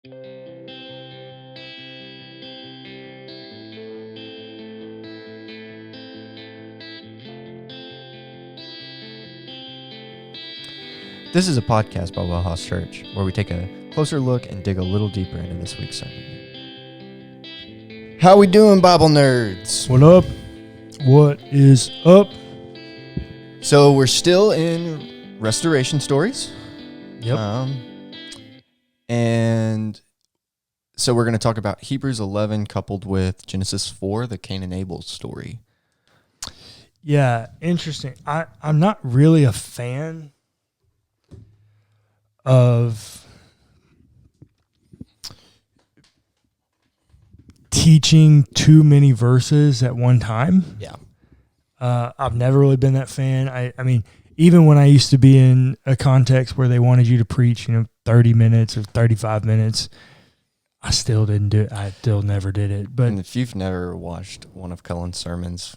This is a podcast by WellHouse Church, where we take a closer look and dig a little deeper into this week's sermon. How we doing, Bible nerds? What up? What is up? So we're still in restoration stories. Yep. And so we're going to talk about Hebrews 11 coupled with Genesis 4, the Cain and Abel story. Yeah, interesting. I'm not really a fan of teaching too many verses at one time. Yeah. I've never really been that fan. I mean, even when I used to be in a context where they wanted you to preach, 30 minutes or 35 minutes, I still didn't do it. I still never did it. But And if you've never watched one of Cullen's sermons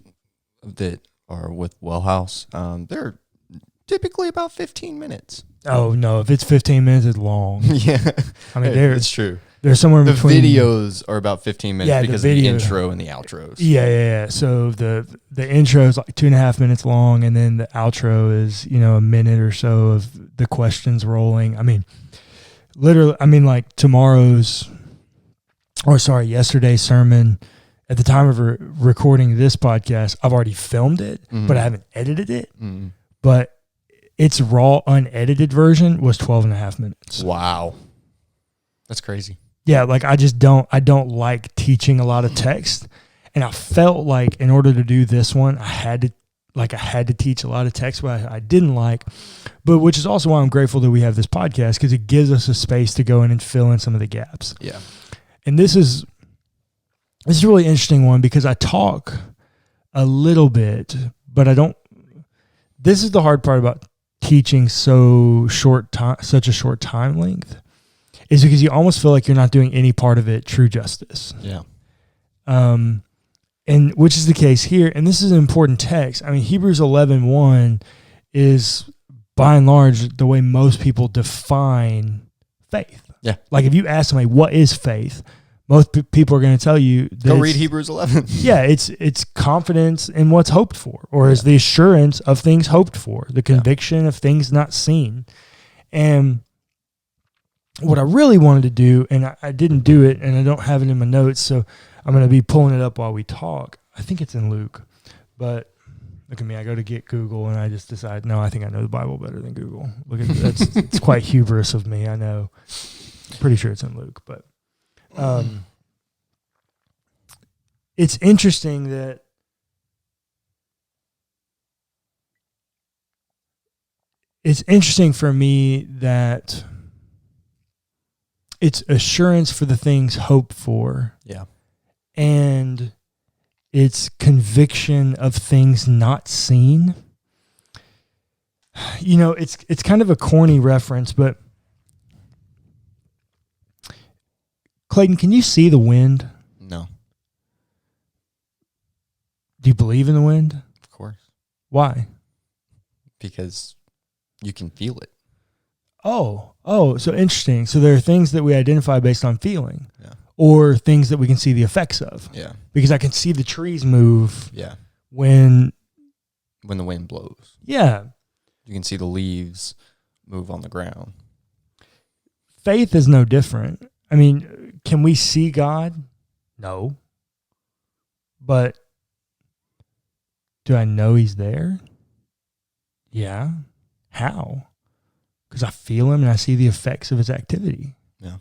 that are with WellHouse, they're typically about 15 minutes. oh no, if it's 15 minutes, it's long. Yeah. I mean, it's true. There's somewhere in The between. videos are about 15 minutes Yeah, the because video. of the intro and the outros. Yeah. So the intro is like 2.5 minutes long, and then the outro is a minute or so of the questions rolling. I mean, literally. I mean, like yesterday's sermon. At the time of recording this podcast, I've already filmed it, but I haven't edited it. Mm. But its raw, unedited version was 12.5 minutes. Wow, that's crazy. Yeah, like I don't like teaching a lot of text, and I felt like in order to do this one, I had to teach a lot of text, what I didn't like, but which is also why I'm grateful that we have this podcast, because it gives us a space to go in and fill in some of the gaps. Yeah, and this is a really interesting one because I talk a little bit, but I don't. This is the hard part about teaching such a short time length. Is because you almost feel like you're not doing any part of it true justice. yeah. And which is the case here. And this is an important text. I mean, Hebrews 11:1 is by and large the way most people define faith. Yeah. Like if you ask somebody, what is faith? Most people are going to tell you that Go read Hebrews 11. Yeah, it's confidence in what's hoped for, or is the assurance of things hoped for, the conviction of things not seen. And what I really wanted to do, and I didn't do it, and I don't have it in my notes, so I'm going to be pulling it up while we talk. I think it's in Luke, but look at me. I go to get Google, and I just decide, no, I think I know the Bible better than Google. Look at that. It's quite hubris of me, I know. I'm pretty sure it's in Luke, but it's interesting that for me that it's assurance for the things hoped for. Yeah. And it's conviction of things not seen. It's kind of a corny reference, but Clayton, can you see the wind? No. Do you believe in the wind? Of course. Why? Because you can feel it. Oh, so interesting. So there are things that we identify based on feeling. Yeah. Or things that we can see the effects of. Yeah. Because I can see the trees move. Yeah. When the wind blows. Yeah. You can see the leaves move on the ground. Faith is no different. I mean, can we see God? No. But do I know he's there? Yeah. How? Because I feel him and I see the effects of his activity. Yeah.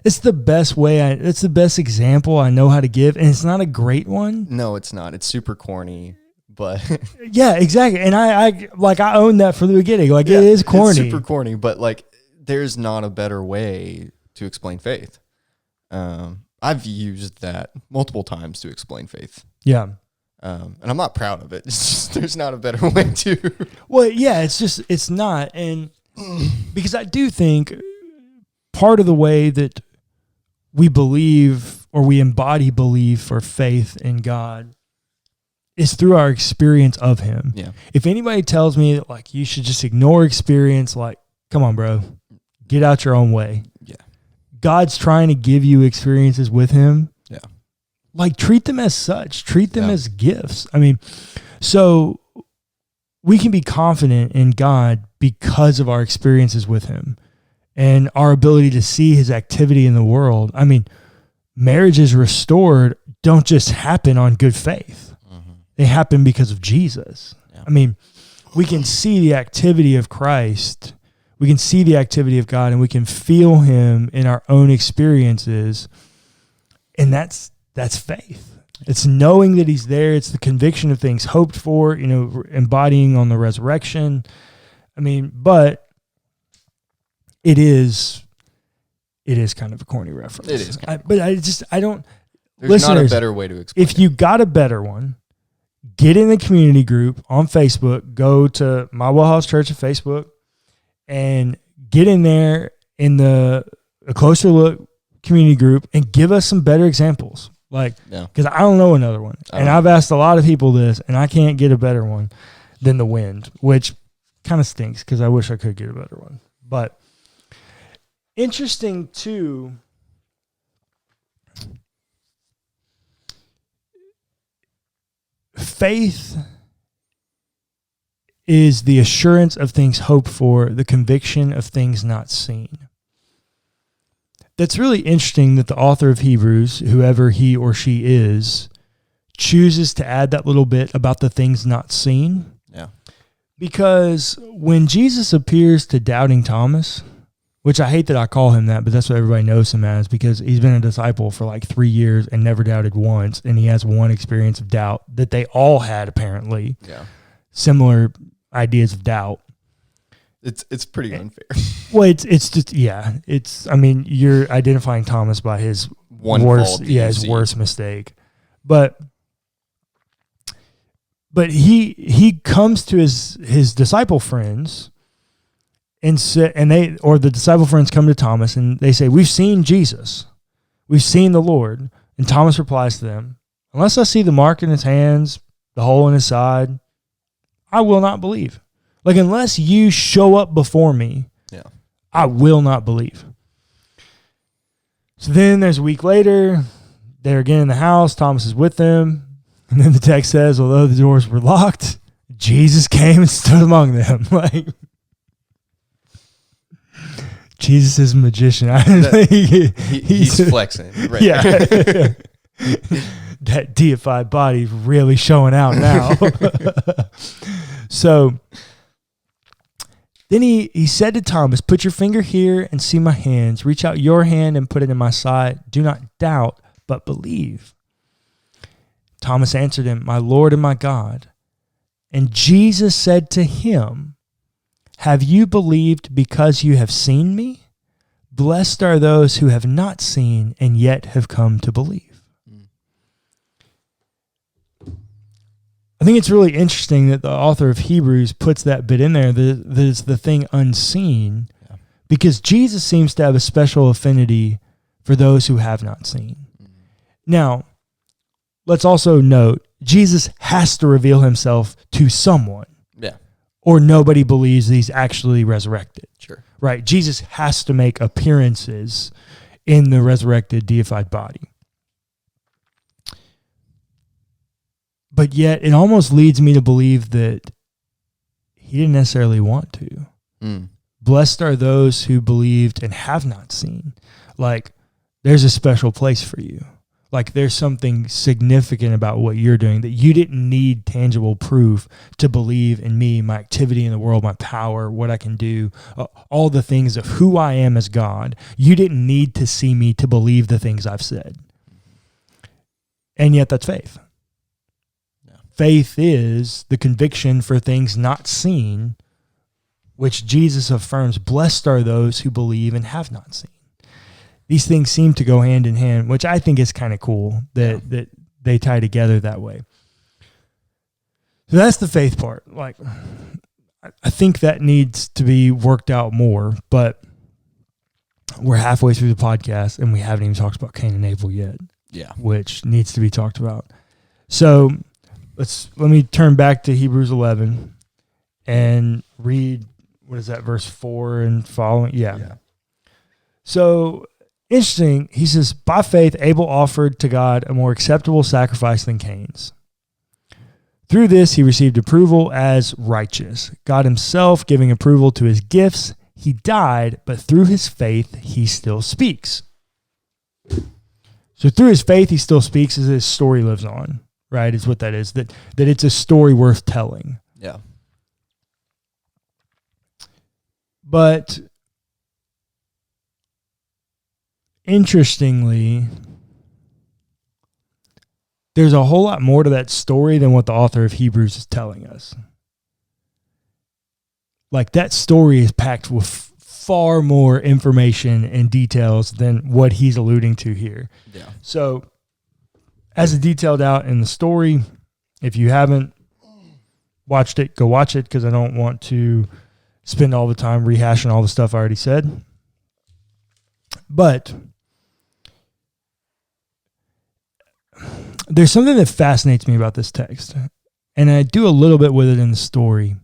It's the best way. It's the best example I know how to give, and it's not a great one. No, it's not. It's super corny, but yeah, exactly. And I own that from the beginning. Like it is corny, it's super corny, but like there's not a better way to explain faith. I've used that multiple times to explain faith. Yeah. And I'm not proud of it. It's just, there's not a better way to. Well, yeah, it's not. And because I do think part of the way that we believe or we embody belief or faith in God is through our experience of him. Yeah. If anybody tells me that like you should just ignore experience, like, come on, bro, get out your own way. Yeah. God's trying to give you experiences with him. Yeah. Like, treat them as such. Treat them as gifts. I mean, so we can be confident in God because of our experiences with him and our ability to see his activity in the world. I mean, marriages restored don't just happen on good faith. Mm-hmm. They happen because of Jesus. Yeah. I mean, we can see the activity of Christ. We can see the activity of God, and we can feel him in our own experiences. And that's faith. It's knowing that he's there. It's the conviction of things hoped for, embodying on the resurrection. I mean, but it is kind of a corny reference. It is. I don't. There's listeners, not a better way to explain if you got a better one, get in the community group on Facebook. Go to my WellHouse Church on Facebook and get in there in a closer look community group and give us some better examples. Because I don't know another one. And I've asked a lot of people this, and I can't get a better one than the wind, which kind of stinks because I wish I could get a better one. But interesting too, faith is the assurance of things hoped for, the conviction of things not seen. That's really interesting that the author of Hebrews, whoever he or she is, chooses to add that little bit about the things not seen. Yeah. Because when Jesus appears to doubting Thomas, which I hate that I call him that, but that's what everybody knows him as, because he's been a disciple for like 3 years and never doubted once, and he has one experience of doubt that they all had, apparently. Yeah. Similar ideas of doubt. It's pretty unfair. Well, it's just, yeah. I mean, you're identifying Thomas by his his worst mistake. But he comes to his disciple friends and the disciple friends come to Thomas and they say, "We've seen Jesus. We've seen the Lord." And Thomas replies to them, "Unless I see the mark in his hands, the hole in his side, I will not believe." Like, unless you show up before me, I will not believe. So then there's a week later, they're again in the house, Thomas is with them, and then the text says, although the doors were locked, Jesus came and stood among them. Like, Jesus is a magician. He's flexing. Right. Yeah. That deified body's really showing out now. So then he said to Thomas, "Put your finger here and see my hands. Reach out your hand and put it in my side. Do not doubt, but believe." Thomas answered him, "My Lord and my God." And Jesus said to him, "Have you believed because you have seen me? Blessed are those who have not seen and yet have come to believe." I think it's really interesting that the author of Hebrews puts that bit in there, that is the thing unseen, because Jesus seems to have a special affinity for those who have not seen. Mm-hmm. Now, let's also note, Jesus has to reveal himself to someone. Yeah. Or nobody believes that he's actually resurrected. Sure. Right? Jesus has to make appearances in the resurrected, deified body. But yet, it almost leads me to believe that he didn't necessarily want to. Mm. Blessed are those who believed and have not seen. Like, there's a special place for you. Like, there's something significant about what you're doing, that you didn't need tangible proof to believe in me, my activity in the world, my power, what I can do, all the things of who I am as God. You didn't need to see me to believe the things I've said. And yet, that's faith. Faith is the conviction for things not seen, which Jesus affirms, blessed are those who believe and have not seen. These things seem to go hand in hand, which I think is kind of cool that they tie together that way. So that's the faith part. Like, I think that needs to be worked out more, but we're halfway through the podcast and we haven't even talked about Cain and Abel yet. Yeah. Which needs to be talked about. So let me turn back to Hebrews 11 and read, what is that, verse 4 and following? Yeah. So interesting. He says, by faith, Abel offered to God a more acceptable sacrifice than Cain's. Through this, he received approval as righteous, God himself giving approval to his gifts. He died, but through his faith, he still speaks. So through his faith, he still speaks as his story lives on, right? Is what that is, that it's a story worth telling. Yeah. But interestingly, there's a whole lot more to that story than what the author of Hebrews is telling us. Like, that story is packed with far more information and details than what he's alluding to here. Yeah. So, as it's detailed out in the story, if you haven't watched it, go watch it, because I don't want to spend all the time rehashing all the stuff I already said. But there's something that fascinates me about this text, and I do a little bit with it in the story,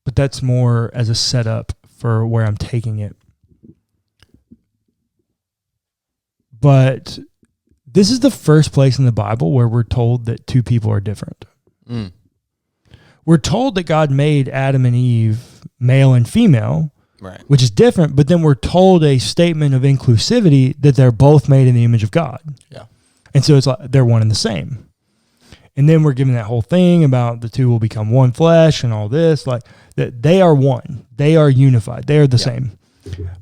but that's more as a setup for where I'm taking it. But this is the first place in the Bible where we're told that two people are different. Mm. We're told that God made Adam and Eve male and female, Right. which is different, but then we're told a statement of inclusivity that they're both made in the image of God. Yeah. And so it's like they're one and the same. And then we're given that whole thing about the two will become one flesh and all this, like that they are one. They are unified. They are the same.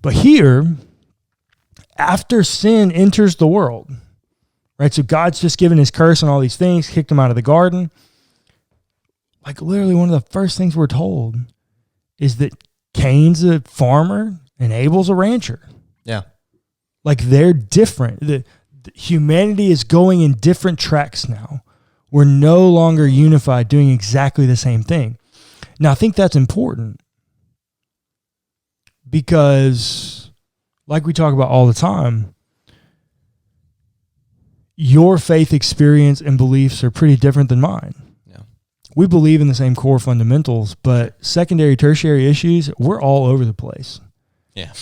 But here, after sin enters the world, right? So God's just given his curse and all these things, kicked them out of the garden. Like, literally one of the first things we're told is that Cain's a farmer and Abel's a rancher. Yeah. Like, they're different. The humanity is going in different tracks now. We're no longer unified doing exactly the same thing. Now, I think that's important because, like we talk about all the time, your faith experience and beliefs are pretty different than mine. Yeah. We believe in the same core fundamentals, but secondary, tertiary issues, we're all over the place. Yeah.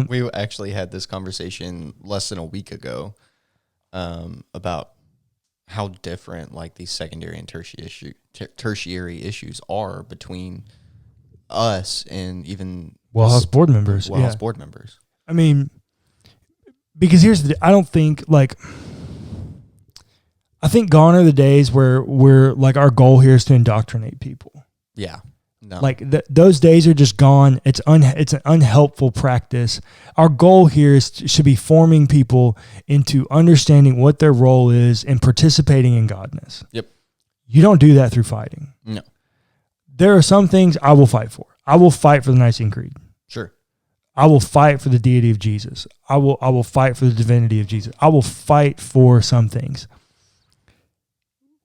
We actually had this conversation less than a week ago about how different like these secondary and tertiary issues are between us and even WellHouse board members. WellHouse board members. I mean, because I don't think I think gone are the days where we're like, our goal here is to indoctrinate people. Yeah. No. Like those days are just gone. It's an unhelpful practice. Our goal here should be forming people into understanding what their role is and participating in godness. Yep. You don't do that through fighting. No. There are some things I will fight for. I will fight for the Nicene Creed. Sure. I will fight for the deity of Jesus. I will fight for the divinity of Jesus. I will fight for some things.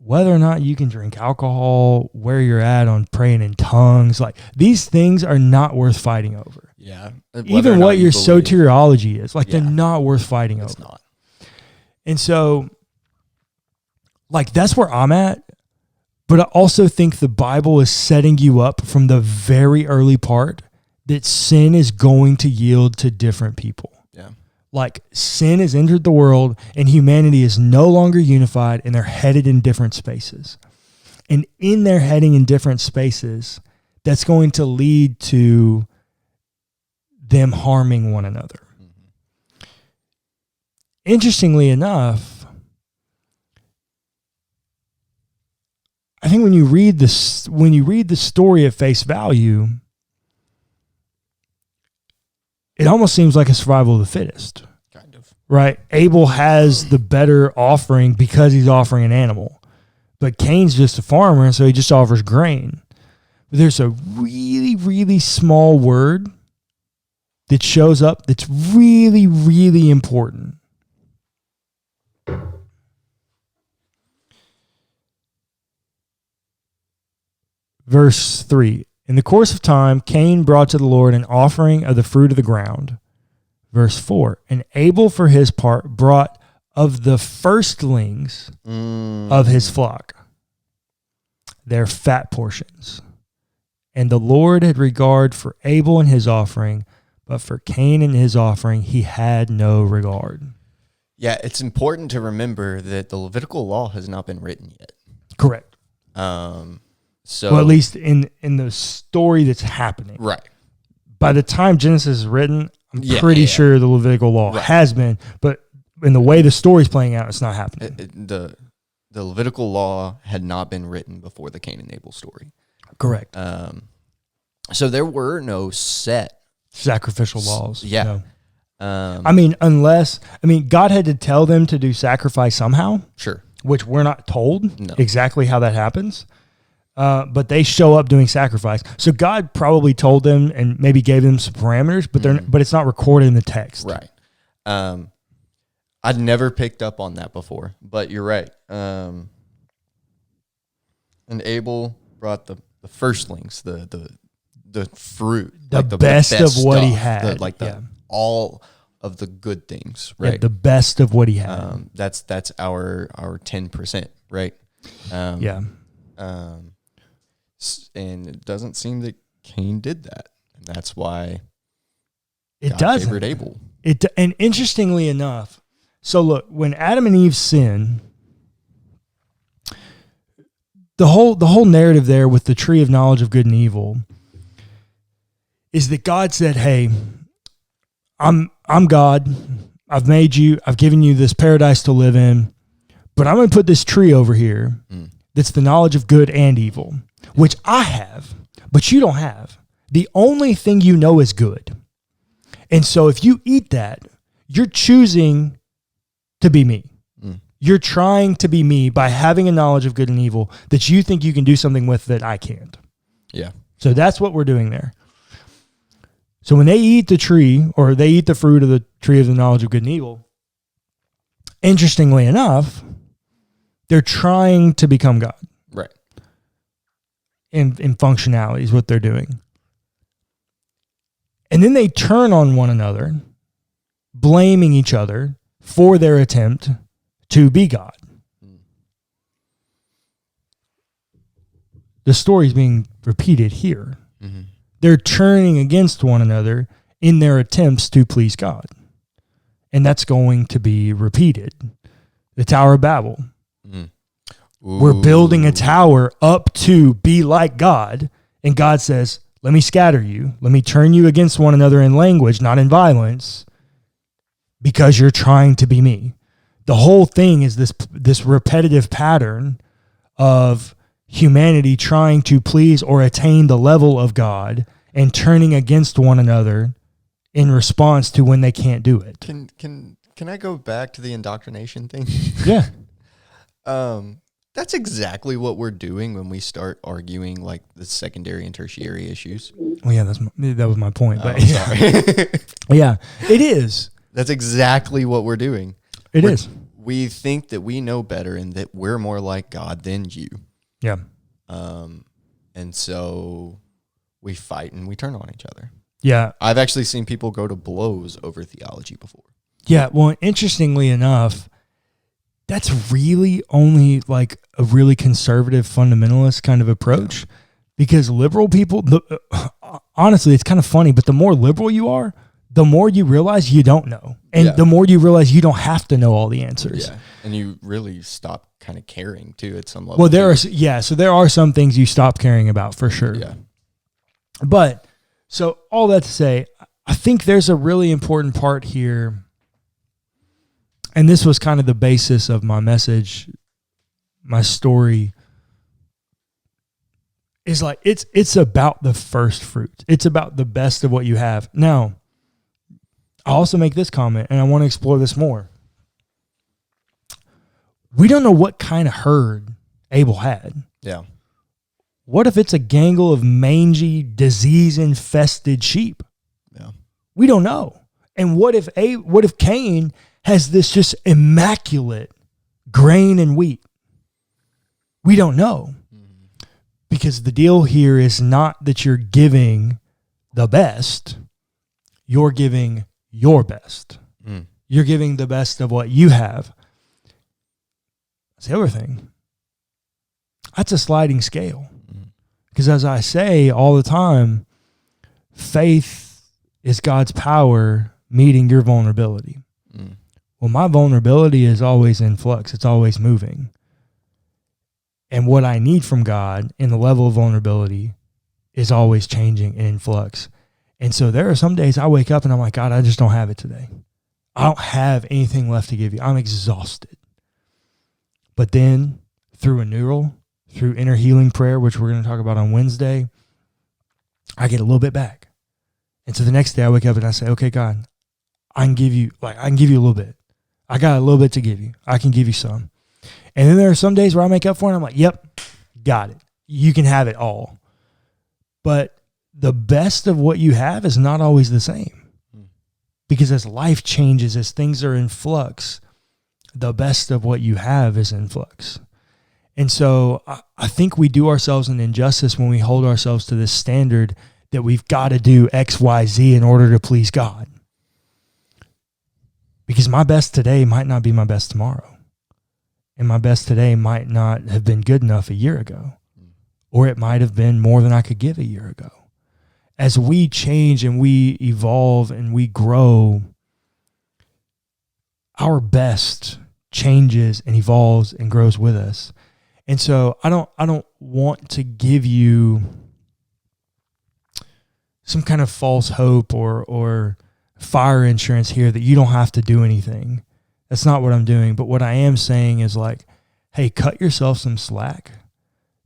Whether or not you can drink alcohol, where you're at on praying in tongues, like these things are not worth fighting over. Yeah. Even what your soteriology is, like they're not worth fighting over. It's not. And so, like, that's where I'm at. But I also think the Bible is setting you up from the very early part that sin is going to yield to different people. Yeah. Like, sin has entered the world and humanity is no longer unified and they're headed in different spaces. And in their heading in different spaces, that's going to lead to them harming one another. Mm-hmm. Interestingly enough, I think when you read the story at face value, it almost seems like a survival of the fittest. Kind of. Right? Abel has the better offering because he's offering an animal. But Cain's just a farmer, and so he just offers grain. But there's a really, really small word that shows up that's really, really important. Verse 3. In the course of time, Cain brought to the Lord an offering of the fruit of the ground. Verse 4. And Abel, for his part, brought of the firstlings of his flock, their fat portions. And the Lord had regard for Abel and his offering, but for Cain and his offering, he had no regard. Yeah, it's important to remember that the Levitical law has not been written yet. Correct. So, well, at least in the story that's happening. Right. By the time Genesis is written, I'm pretty sure the Levitical law has been, but in the way the story's playing out, it's not happening. The Levitical law had not been written before the Cain and Abel story. Correct. So there were no set sacrificial laws. Yeah. No. God had to tell them to do sacrifice somehow. Sure. Which we're not told exactly how that happens. But they show up doing sacrifice. So God probably told them and maybe gave them some parameters, but it's not recorded in the text. Right. I'd never picked up on that before, but you're right. And Abel brought the firstlings, the fruit, the best of what stuff, he had, all of the good things, right? The best of what he had. That's our 10%, right? And it doesn't seem that Cain did that, and that's why God favored Abel. And interestingly enough, so look, when Adam and Eve sin, the whole narrative there with the tree of knowledge of good and evil is that God said, "Hey, I'm God. I've made you. I've given you this paradise to live in, but I'm going to put this tree over here that's the knowledge of good and evil, which I have, but you don't have. The only thing you know is good. And so if you eat that, you're choosing to be me. You're trying to be me by having a knowledge of good and evil that you think you can do something with that I can't." Yeah. So that's what we're doing there. So when they eat the tree, or they eat the fruit of the tree of the knowledge of good and evil, interestingly enough, they're trying to become God. Right. In functionality is what they're doing. And then they turn on one another, blaming each other for their attempt to be God. The story is being repeated here. Mm-hmm. They're turning against one another in their attempts to please God. And that's going to be repeated. The Tower of Babel. We're building a tower up to be like God. And God says, let me scatter you. Let me turn you against one another in language, not in violence, because you're trying to be me. The whole thing is this repetitive pattern of humanity trying to please or attain the level of God and turning against one another in response to when they can't do it. Can I go back to the indoctrination thing? Yeah. That's exactly what we're doing when we start arguing like the secondary and tertiary issues. Well, yeah, that was my point. But sorry. Yeah, it is. That's exactly what we're doing. It is. We think that we know better and that we're more like God than you. Yeah. And so we fight and we turn on each other. Yeah. I've actually seen people go to blows over theology before. Yeah. Well, interestingly enough, that's really only like a really conservative fundamentalist kind of approach, because liberal people, honestly, it's kind of funny, but the more liberal you are, the more you realize you don't know. And the more you realize you don't have to know all the answers. Yeah. And you really stop kind of caring too at some level. Well, so there are some things you stop caring about for sure. Yeah. But so all that to say, I think there's a really important part here. And this was kind of the basis of my message, my story, is like, it's about the first fruit. It's about the best of what you have. Now, I also make this comment, and I want to explore this more. We don't know what kind of herd Abel had. Yeah. What if it's a gangle of mangy, disease-infested sheep? Yeah. We don't know. And what if Cain has this just immaculate grain and wheat? We don't know. Mm-hmm. Because the deal here is not that you're giving the best. You're giving your best. Mm. You're giving the best of what you have. That's the other thing. That's a sliding scale. Because as I say all the time, faith is God's power meeting your vulnerability. Mm. Well, my vulnerability is always in flux. It's always moving. And what I need from God in the level of vulnerability is always changing and in flux. And so there are some days I wake up and I'm like, God, I just don't have it today. I don't have anything left to give you. I'm exhausted. But then through renewal, through inner healing prayer, which we're going to talk about on Wednesday, I get a little bit back. And so the next day I wake up and I say, okay, God, I can give you a little bit. I got a little bit to give you. I can give you some. And then there are some days where I make up for it and I'm like, yep, got it. You can have it all. But the best of what you have is not always the same. Because as life changes, as things are in flux, the best of what you have is in flux. And so I think we do ourselves an injustice when we hold ourselves to this standard that we've got to do X, Y, Z in order to please God. Because my best today might not be my best tomorrow. And my best today might not have been good enough a year ago. Or it might have been more than I could give a year ago. As we change and we evolve and we grow, our best changes and evolves and grows with us. And so I don't want to give you some kind of false hope or fire insurance here that you don't have to do anything. That's not what I'm doing. But what I am saying is like, hey, cut yourself some slack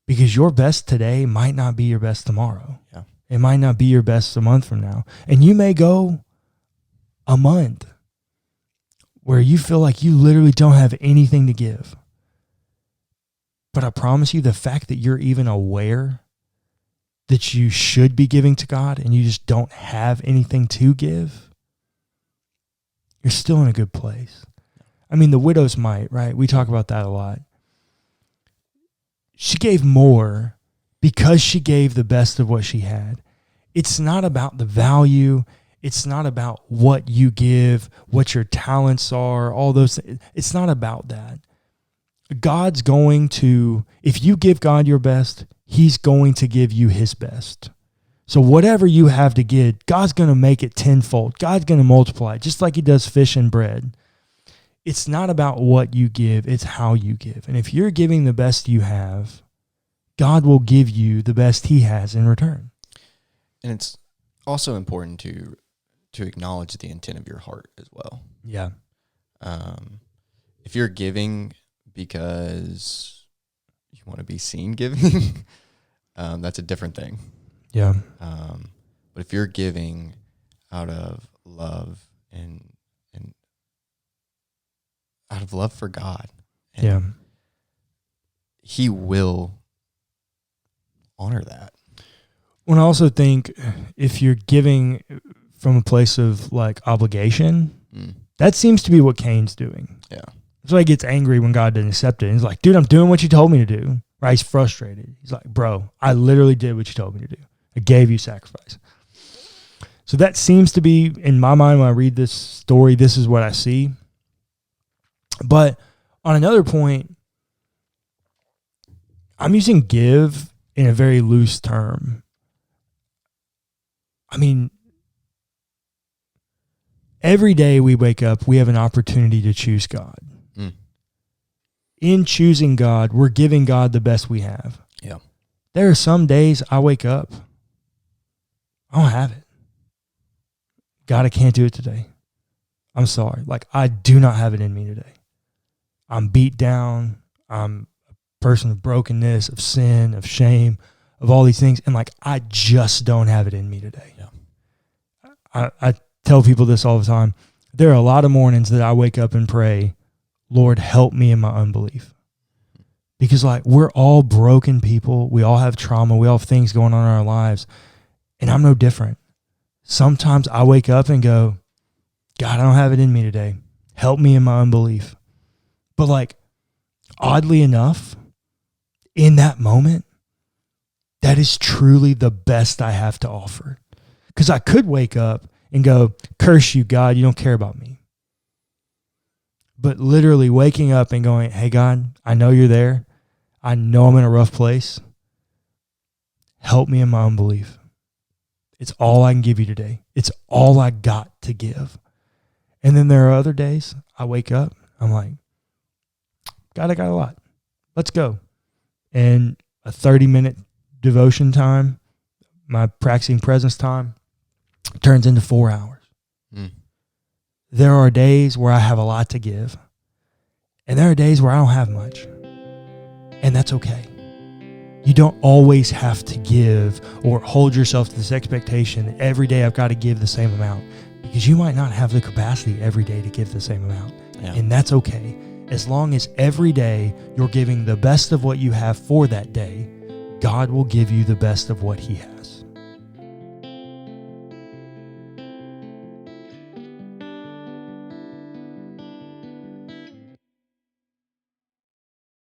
because your best today might not be your best tomorrow. Yeah. It might not be your best a month from now. And you may go a month where you feel like you literally don't have anything to give. But I promise you, the fact that you're even aware that you should be giving to God and you just don't have anything to give, you're still in a good place. I mean, the widow's mite, right? We talk about that a lot. She gave more because she gave the best of what she had. It's not about the value. It's not about what you give, what your talents are, all those things. It's not about that. God's going to, if you give God your best, he's going to give you his best. So whatever you have to give, God's going to make it tenfold. God's going to multiply it, just like he does fish and bread. It's not about what you give, it's how you give. And if you're giving the best you have, God will give you the best he has in return. And it's also important to acknowledge the intent of your heart as well. Yeah. If you're giving because you want to be seen giving, that's a different thing. Yeah. But if you're giving out of love and out of love for God, yeah, he will honor that. Well, I also think if you're giving from a place of like obligation, that seems to be what Cain's doing. Yeah. That's why he gets angry when God didn't accept it. He's like, dude, I'm doing what you told me to do. Right? He's frustrated. He's like, bro, I literally did what you told me to do. I gave you sacrifice. So that seems to be, in my mind, when I read this story, this is what I see. But on another point, I'm using give in a very loose term. I mean, every day we wake up, we have an opportunity to choose God. In choosing God, we're giving God the best we have. Yeah. There are some days I wake up, I don't have it. God, I can't do it today. I'm sorry. Like, I do not have it in me today. I'm beat down. I'm a person of brokenness, of sin, of shame, of all these things. And like, I just don't have it in me today. Yeah. I tell people this all the time. There are a lot of mornings that I wake up and pray, Lord, help me in my unbelief. Because like, we're all broken people. We all have trauma. We all have things going on in our lives. And I'm no different. Sometimes I wake up and go, God, I don't have it in me today. Help me in my unbelief. But like, oddly enough, in that moment, that is truly the best I have to offer. Because I could wake up and go, curse you, God, you don't care about me. But literally waking up and going, hey, God, I know you're there. I know I'm in a rough place. Help me in my unbelief. It's all I can give you today. It's all I got to give. And then there are other days I wake up, I'm like, God, I got a lot. Let's go. And a 30-minute devotion time, my practicing presence time, turns into 4 hours. There are days where I have a lot to give. And there are days where I don't have much. And that's okay. You don't always have to give or hold yourself to this expectation that every day I've got to give the same amount, because you might not have the capacity every day to give the same amount. Yeah. And that's okay. As long as every day you're giving the best of what you have for that day, God will give you the best of what he has.